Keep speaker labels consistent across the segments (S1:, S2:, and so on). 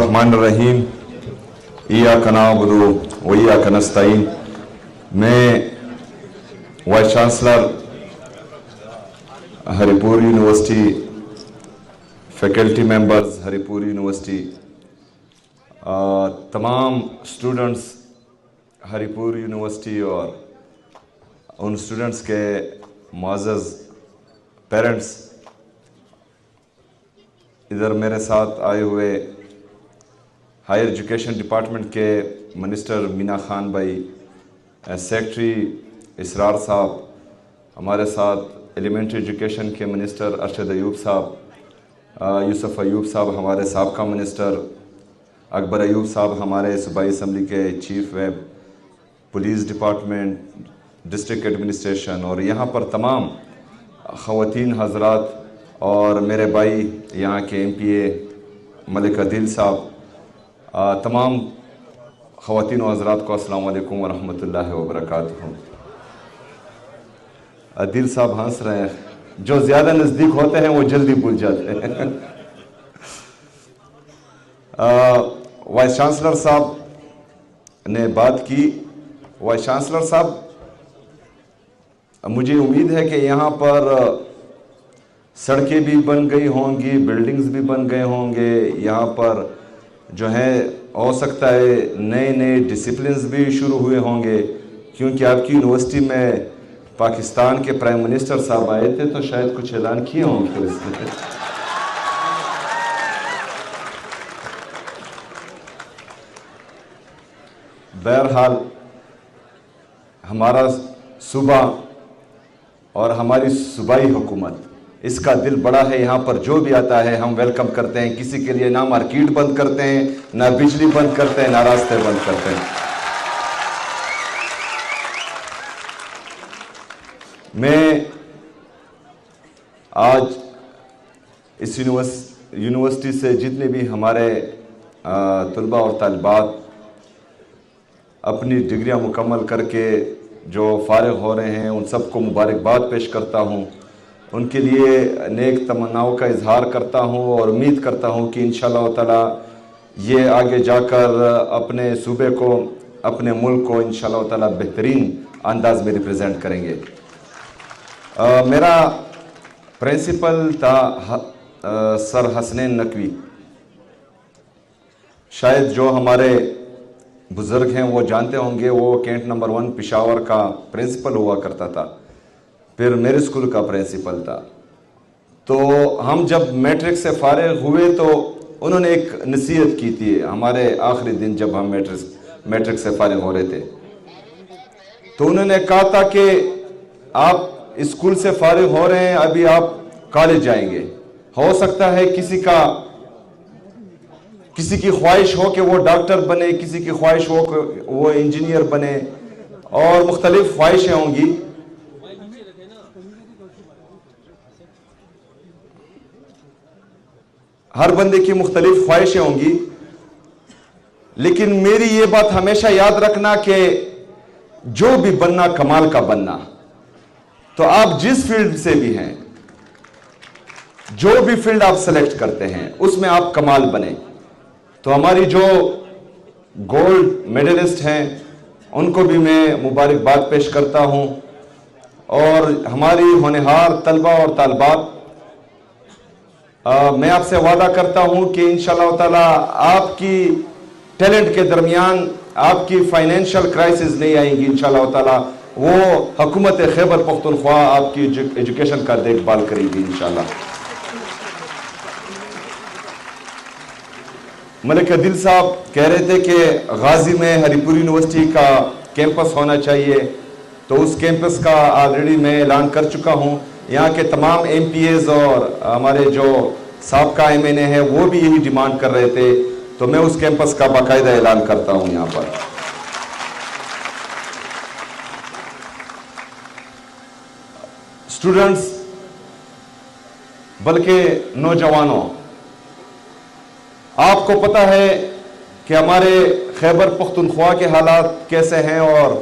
S1: الرحمن الرحیم ایاک نعبد و ایاک نستعین۔ میں وائس چانسلر ہری پور یونیورسٹی، فیکلٹی ممبرز ہری پور یونیورسٹی، تمام اسٹوڈنٹس ہری پور یونیورسٹی اور ان اسٹوڈنٹس کے معزز پیرنٹس، ادھر میرے ساتھ آئے ہوئے ہائر ایجوکیشن ڈپارٹمنٹ کے منسٹر مینا خان بھائی، سیکٹری اسرار صاحب، ہمارے ساتھ ایلیمنٹری ایجوکیشن کے منسٹر ارشد ایوب صاحب، یوسف ایوب صاحب ہمارے سابقہ منسٹر، اکبر ایوب صاحب ہمارے صوبائی اسمبلی کے chief web, police department, district administration, اور یہاں پر تمام خواتین حضرات اور میرے بھائی یہاں کے ایم پی اے ملک عدیل صاحب، تمام خواتین و حضرات کو السلام علیکم ورحمۃ اللہ وبرکاتہ۔ عدیل صاحب ہنس رہے ہیں، جو زیادہ نزدیک ہوتے ہیں وہ جلدی بھول جاتے ہیں۔ وائس چانسلر صاحب نے بات کی۔ وائس چانسلر صاحب، مجھے امید ہے کہ یہاں پر سڑکیں بھی بن گئی ہوں گی، بلڈنگز بھی بن گئے ہوں گے، یہاں پر جو ہے ہو سکتا ہے نئے نئے ڈسپلنز بھی شروع ہوئے ہوں گے، کیونکہ آپ کی یونیورسٹی میں پاکستان کے پرائم منسٹر صاحب آئے تھے تو شاید کچھ اعلان کیے ہوں گے اس میں۔ بہرحال ہمارا صوبہ اور ہماری صوبائی حکومت، اس کا دل بڑا ہے، یہاں پر جو بھی آتا ہے ہم ویلکم کرتے ہیں، کسی کے لیے نہ مارکیٹ بند کرتے ہیں، نہ بجلی بند کرتے ہیں، نہ راستے بند کرتے ہیں۔ میں آج اس یونیورسٹی سے جتنے بھی ہمارے طلباء اور طالبات اپنی ڈگریاں مکمل کر کے جو فارغ ہو رہے ہیں، ان سب کو مبارکباد پیش کرتا ہوں، ان کے لیے نیک تمناؤں کا اظہار کرتا ہوں اور امید کرتا ہوں کہ انشاءاللہ تعالی یہ آگے جا کر اپنے صوبے کو، اپنے ملک کو انشاءاللہ تعالی بہترین انداز میں ریپریزنٹ کریں گے۔ میرا پرنسپل تھا سر حسنین نقوی، شاید جو ہمارے بزرگ ہیں وہ جانتے ہوں گے، وہ کینٹ نمبر 1 پشاور کا پرنسپل ہوا کرتا تھا، پھر میرے اسکول کا پرنسپل تھا۔ تو ہم جب میٹرک سے فارغ ہوئے تو انہوں نے ایک نصیحت کی تھی ہمارے آخری دن، جب ہم میٹرک سے فارغ ہو رہے تھے، تو انہوں نے کہا تھا کہ آپ اسکول سے فارغ ہو رہے ہیں، ابھی آپ کالج جائیں گے، ہو سکتا ہے کسی کی خواہش ہو کہ وہ ڈاکٹر بنے، کسی کی خواہش ہو کہ وہ انجینئر بنے، اور مختلف خواہشیں ہوں گی۔ ہر بندے کی مختلف خواہشیں ہوں گی، لیکن میری یہ بات ہمیشہ یاد رکھنا کہ جو بھی بننا کمال کا بننا، تو آپ جس فیلڈ سے بھی ہیں، جو بھی فیلڈ آپ سلیکٹ کرتے ہیں اس میں آپ کمال بنیں۔ تو ہماری جو گولڈ میڈلسٹ ہیں ان کو بھی میں مبارکباد پیش کرتا ہوں، اور ہماری ہونہار طلبہ اور طالبات، میں آپ سے وعدہ کرتا ہوں کہ انشاءاللہ تعالی آپ کی ٹیلنٹ کے درمیان آپ کی فائنینشل کرائسس نہیں آئیں گی، انشاءاللہ تعالی وہ حکومت خیبر پختونخوا آپ کی ایجوکیشن کا دیکھ بھال کرے گی انشاءاللہ۔ ملک عدیل صاحب کہہ رہے تھے کہ غازی میں ہری پور یونیورسٹی کا کیمپس ہونا چاہیے، تو اس کیمپس کا آلریڈی میں اعلان کر چکا ہوں۔ یہاں کے تمام ایم پی ایز اور ہمارے جو سابقہ ایم این اے ہیں وہ بھی یہی ڈیمانڈ کر رہے تھے، تو میں اس کیمپس کا باقاعدہ اعلان کرتا ہوں یہاں پر۔ اسٹوڈنٹس بلکہ نوجوانوں، آپ کو پتہ ہے کہ ہمارے خیبر پختونخوا کے حالات کیسے ہیں اور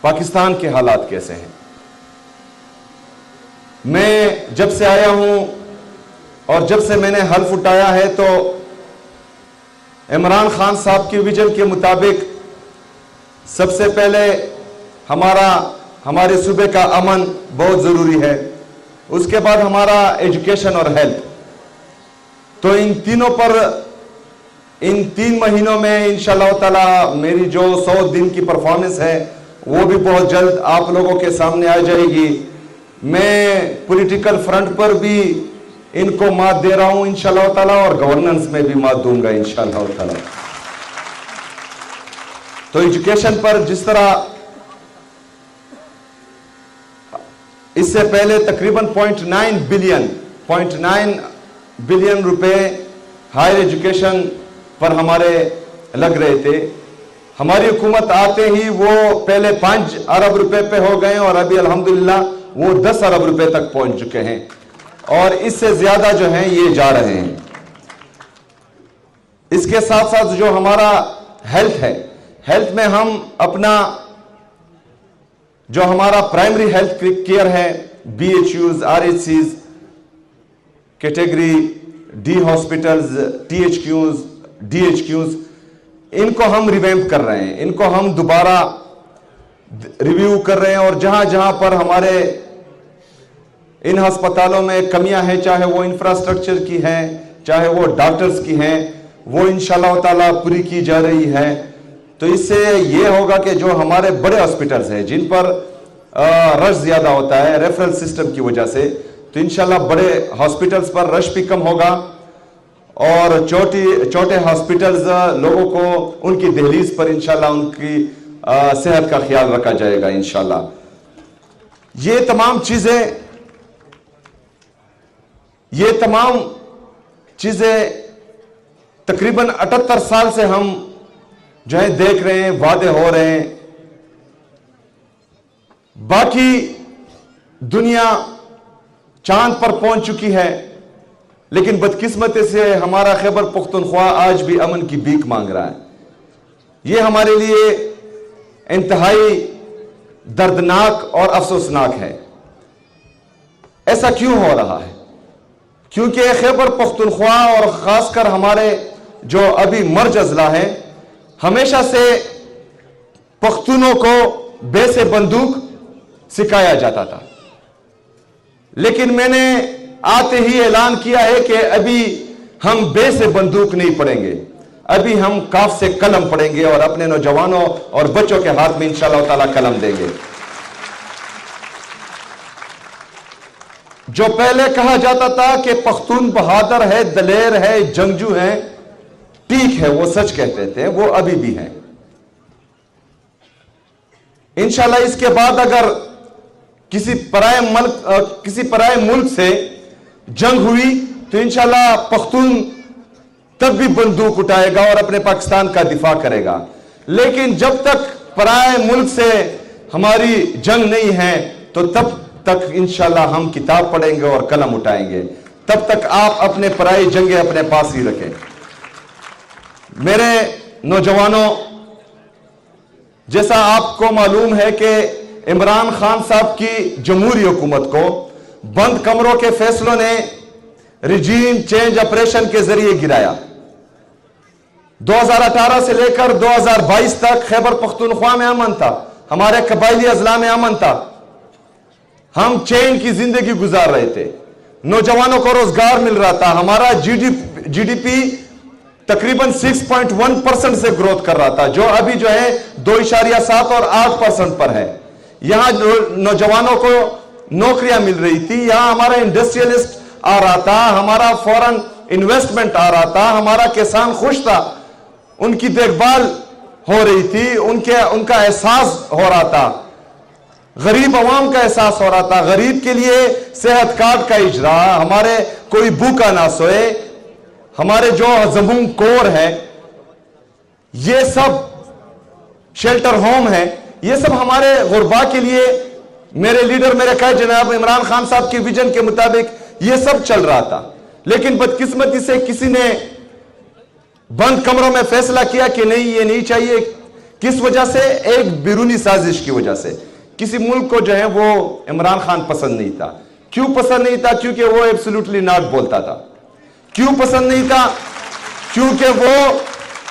S1: پاکستان کے حالات کیسے ہیں۔ میں جب سے آیا ہوں اور جب سے میں نے حلف اٹھایا ہے تو عمران خان صاحب کے ویژن کے مطابق سب سے پہلے ہمارے صوبے کا امن بہت ضروری ہے، اس کے بعد ہمارا ایجوکیشن اور ہیلتھ. تو ان تینوں پر ان 3 مہینوں میں انشاءاللہ تعالی میری جو 100 دن کی پرفارمنس ہے وہ بھی بہت جلد آپ لوگوں کے سامنے آ جائے گی. میں پولیٹیکل فرنٹ پر بھی ان کو مات دے رہا ہوں انشاءاللہ تعالی، اور گورننس میں بھی مات دوں گا انشاءاللہ تعالی. تو ایجوکیشن پر جس طرح اس سے پہلے تقریباً 0.9 بلین روپے ہائر ایجوکیشن پر ہمارے لگ رہے تھے. ہماری حکومت آتے ہی وہ پہلے 5 ارب روپے پہ ہو گئے اور ابھی الحمدللہ وہ 10 ارب روپے تک پہنچ چکے ہیں، اور اس سے زیادہ جو ہیں یہ جا رہے ہیں. اس کے ساتھ ساتھ جو ہمارا ہیلتھ ہے، ہیلتھ میں ہم اپنا جو ہمارا پرائمری ہیلتھ کیئر ہے، BHUs RHCs category D hospitals THQs DHQs ان کو ہم ریویمپ کر رہے ہیں، ان کو ہم دوبارہ ریویو کر رہے ہیں، اور جہاں جہاں پر ہمارے ان ہسپتالوں میں کمیاں ہیں، چاہے وہ انفراسٹرکچر کی ہیں چاہے وہ ڈاکٹرز کی ہیں، وہ انشاءاللہ تعالی پوری کی جا رہی ہے. تو اس سے یہ ہوگا کہ جو ہمارے بڑے ہاسپٹلز ہیں جن پر رش زیادہ ہوتا ہے ریفرل سسٹم کی وجہ سے، تو انشاءاللہ بڑے ہاسپٹلز پر رش بھی کم ہوگا، اور چھوٹے ہاسپٹلز لوگوں کو ان کی دہلیز پر انشاءاللہ ان کی صحت کا خیال رکھا جائے گا انشاءاللہ. یہ تمام چیزیں تقریباً 78 سال سے ہم جو ہے دیکھ رہے ہیں، وعدے ہو رہے ہیں. باقی دنیا چاند پر پہنچ چکی ہے، لیکن بدقسمتی سے ہمارا خیبر پختونخوا آج بھی امن کی بھیک مانگ رہا ہے. یہ ہمارے لیے انتہائی دردناک اور افسوسناک ہے. ایسا کیوں ہو رہا ہے؟ کیونکہ خیبر پختونخوا اور خاص کر ہمارے جو ابھی مرج اضلاع ہیں، ہمیشہ سے پختونوں کو بے سے بندوق سکھایا جاتا تھا، لیکن میں نے آتے ہی اعلان کیا ہے کہ ابھی ہم بے سے بندوق نہیں پڑیں گے، ابھی ہم کاف سے قلم پڑیں گے اور اپنے نوجوانوں اور بچوں کے ہاتھ میں انشاءاللہ تعالی قلم دیں گے. جو پہلے کہا جاتا تھا کہ پختون بہادر ہے، دلیر ہے، جنگجو ہیں، ٹھیک ہے، وہ سچ کہتے تھے، وہ ابھی بھی ہیں. انشاءاللہ اس کے بعد اگر کسی پرائے ملک سے جنگ ہوئی تو انشاءاللہ پختون تب بھی بندوق اٹھائے گا اور اپنے پاکستان کا دفاع کرے گا. لیکن جب تک پرائے ملک سے ہماری جنگ نہیں ہے تو تب تک انشاءاللہ ہم کتاب پڑھیں گے اور قلم اٹھائیں گے. تب تک آپ اپنے پرائی جنگیں اپنے پاس ہی رکھیں. میرے نوجوانوں، جیسا آپ کو معلوم ہے کہ عمران خان صاحب کی جمہوری حکومت کو بند کمروں کے فیصلوں نے ریجیم چینج آپریشن کے ذریعے گرایا. 2018 سے لے کر 2022 تک خیبر پختونخوا میں امن تھا، ہمارے قبائلی اضلاع میں امن تھا، ہم چین کی زندگی گزار رہے تھے، نوجوانوں کو روزگار مل رہا تھا، ہمارا جی ڈی پی تقریباً 6.1% سے گروتھ کر رہا تھا، جو ابھی جو ہے 2.7 اور 8% پر ہے. یہاں نوجوانوں کو نوکریاں مل رہی تھی، یہاں ہمارا انڈسٹریلسٹ آ رہا تھا، ہمارا فورن انویسٹمنٹ آ رہا تھا، ہمارا کسان خوش تھا، ان کی دیکھ بھال ہو رہی تھی، ان کا احساس ہو رہا تھا، غریب عوام کا احساس ہو رہا تھا. غریب کے لیے صحت کارڈ کا اجرا، ہمارے کوئی بھوکا نہ سوئے، ہمارے جو زمون کور ہے، یہ سب شیلٹر ہوم ہے، یہ سب ہمارے غربا کے لیے میرے لیڈر میرے قائد جناب عمران خان صاحب کی ویژن کے مطابق یہ سب چل رہا تھا. لیکن بدقسمتی سے کسی نے بند کمروں میں فیصلہ کیا کہ نہیں، یہ نہیں چاہیے. کس وجہ سے؟ ایک بیرونی سازش کی وجہ سے. کسی ملک کو جو ہے وہ عمران خان پسند نہیں تھا. کیوں پسند نہیں تھا؟ کیونکہ وہ ایبسولوٹلی ناٹ بولتا تھا. کیوں پسند نہیں تھا؟ کیونکہ وہ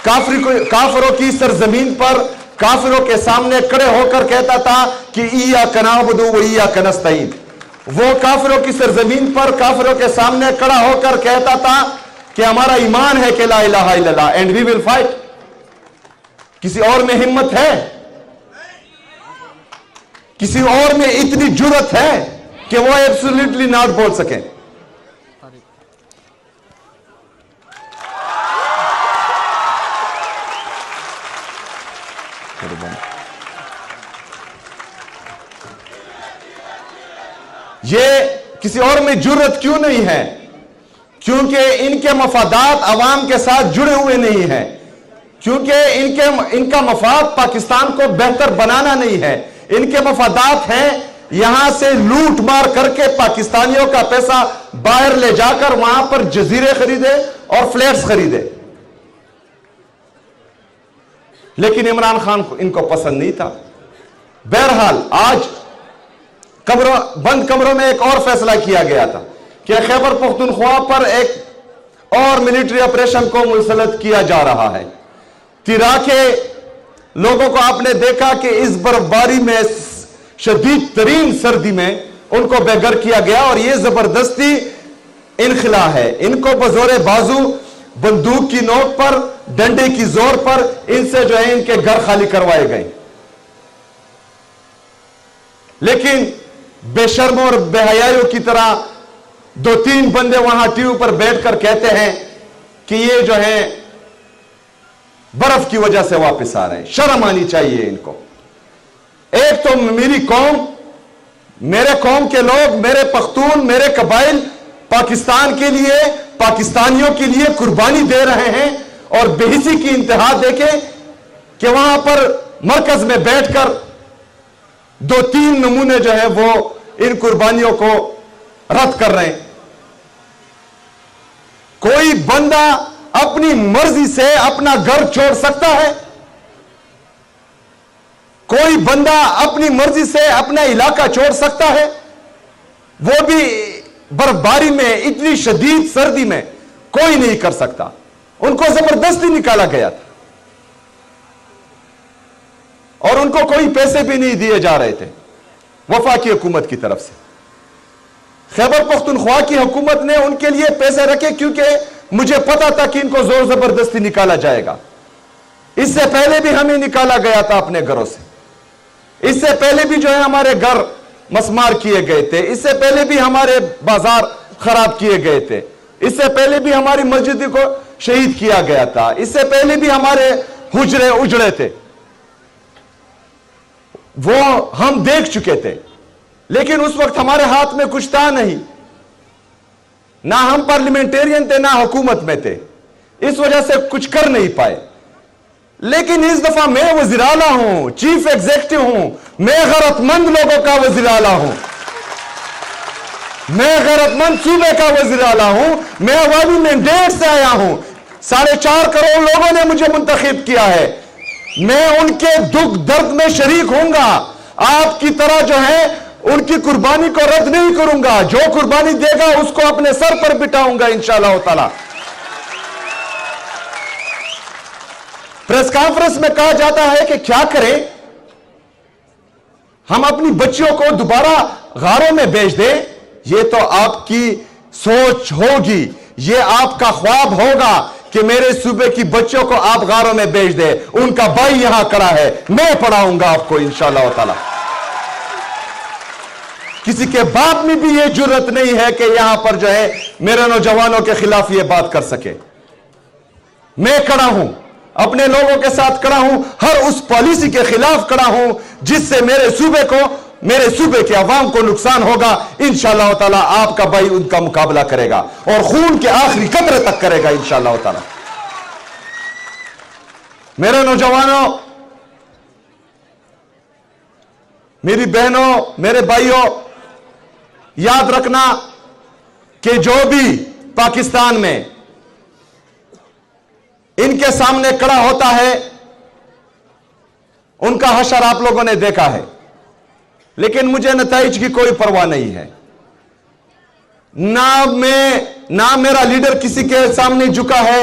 S2: کافروں کی سرزمین پر کافروں کے سامنے کھڑے ہو کر کہتا تھا کہ ایاک نعبد و ایاک نستعین. وہ کافروں کی سرزمین پر کافروں کے سامنے کھڑا ہو کر کہتا تھا کہ ہمارا ایمان ہے کہ لا الہ الا اللہ اینڈ وی ول فائٹ. کسی اور میں ہمت ہے؟ کسی اور میں اتنی جرت ہے کہ وہ ایبسولوٹلی ناٹ بول سکیں؟ یہ کسی اور میں جرت کیوں نہیں ہے؟ کیونکہ ان کے مفادات عوام کے ساتھ جڑے ہوئے نہیں ہیں. کیونکہ ان کا مفاد پاکستان کو بہتر بنانا نہیں ہے. ان کے مفادات ہیں یہاں سے لوٹ مار کر کے پاکستانیوں کا پیسہ باہر لے جا کر وہاں پر جزیرے خریدے اور فلیٹس خریدے. لیکن عمران خان کو ان کو پسند نہیں تھا. بہرحال آج بند کمروں میں ایک اور فیصلہ کیا گیا تھا کہ خیبر پختونخوا پر ایک اور ملٹری آپریشن کو مسلط کیا جا رہا ہے. تیرا کے لوگوں کو آپ نے دیکھا کہ اس برفباری میں شدید ترین سردی میں ان کو بے گھر کیا گیا اور یہ زبردستی انخلا ہے. ان کو بزور بازو بندوق کی نوک پر ڈنڈے کی زور پر ان سے جو ہے ان کے گھر خالی کروائے گئے. لیکن بے شرموں اور بے حیائیوں کی طرح دو تین بندے وہاں ٹی وی پر بیٹھ کر کہتے ہیں کہ یہ جو ہے برف کی وجہ سے واپس آ رہے ہیں. شرم آنی چاہیے ان کو. ایک تو میری قوم، میرے قوم کے لوگ، میرے پختون، میرے قبائل پاکستان کے لیے، پاکستانیوں کے لیے قربانی دے رہے ہیں اور بے حسی کی انتہا دیکھیں کہ وہاں پر مرکز میں بیٹھ کر دو تین نمونے جو ہے وہ ان قربانیوں کو رد کر رہے ہیں. کوئی بندہ اپنی مرضی سے اپنا گھر چھوڑ سکتا ہے؟ کوئی بندہ اپنی مرضی سے اپنا علاقہ چھوڑ سکتا ہے؟ وہ بھی برفباری میں، اتنی شدید سردی میں کوئی نہیں کر سکتا. ان کو زبردستی نکالا گیا تھا اور ان کو کوئی پیسے بھی نہیں دیے جا رہے تھے وفاقی حکومت کی طرف سے. خیبر پختونخوا کی حکومت نے ان کے لیے پیسے رکھے کیونکہ مجھے پتا تھا کہ ان کو زور زبردستی نکالا جائے گا. اس سے پہلے بھی ہمیں نکالا گیا تھا اپنے گھروں سے. اس سے پہلے بھی جو ہے ہمارے گھر مسمار کیے گئے تھے. اس سے پہلے بھی ہمارے بازار خراب کیے گئے تھے. اس سے پہلے بھی ہماری مسجد کو شہید کیا گیا تھا. اس سے پہلے بھی ہمارے حجرے اجڑے تھے. وہ ہم دیکھ چکے تھے. لیکن اس وقت ہمارے ہاتھ میں کچھ تھا نہیں. نہ ہم پارلیمنٹیرین تھے نہ حکومت میں تھے. اس وجہ سے کچھ کر نہیں پائے. لیکن اس دفعہ میں وزیر اعلیٰ ہوں، چیف ایگزیکٹو ہوں. میں غیرت مند لوگوں کا وزیر اعلیٰ ہوں. میں غیرت مند صوبے کا وزیر اعلیٰ ہوں. میں عوامی مینڈیٹ سے آیا ہوں. 4.5 کروڑ لوگوں نے مجھے منتخب کیا ہے. میں ان کے دکھ درد میں شریک ہوں گا. آپ کی طرح جو ہے ان کی قربانی کو رد نہیں کروں گا. جو قربانی دے گا اس کو اپنے سر پر بٹھاؤں گا انشاءاللہ تعالی. پریس کانفرنس میں کہا جاتا ہے کہ کیا کریں، ہم اپنی بچیوں کو دوبارہ غاروں میں بیچ دیں. یہ تو آپ کی سوچ ہوگی، یہ آپ کا خواب ہوگا کہ میرے صوبے کی بچوں کو آپ غاروں میں بیچ دیں. ان کا بھائی یہاں کھڑا ہے، میں پڑھاؤں گا آپ کو انشاءاللہ تعالی. کسی کے باپ میں بھی یہ جرت نہیں ہے کہ یہاں پر جو ہے میرے نوجوانوں کے خلاف یہ بات کر سکے. میں کھڑا ہوں، اپنے لوگوں کے ساتھ کھڑا ہوں، ہر اس پالیسی کے خلاف کھڑا ہوں جس سے میرے صوبے کے عوام کو نقصان ہوگا. انشاءاللہ تعالی آپ کا بھائی ان کا مقابلہ کرے گا اور خون کے آخری قطرے تک کرے گا انشاءاللہ تعالی. میرے نوجوانوں، میری بہنوں، میرے بھائیوں، یاد رکھنا کہ جو بھی پاکستان میں ان کے سامنے کھڑا ہوتا ہے ان کا حشر آپ لوگوں نے دیکھا ہے. لیکن مجھے نتائج کی کوئی پرواہ نہیں ہے. نہ میرا لیڈر کسی کے سامنے جھکا ہے،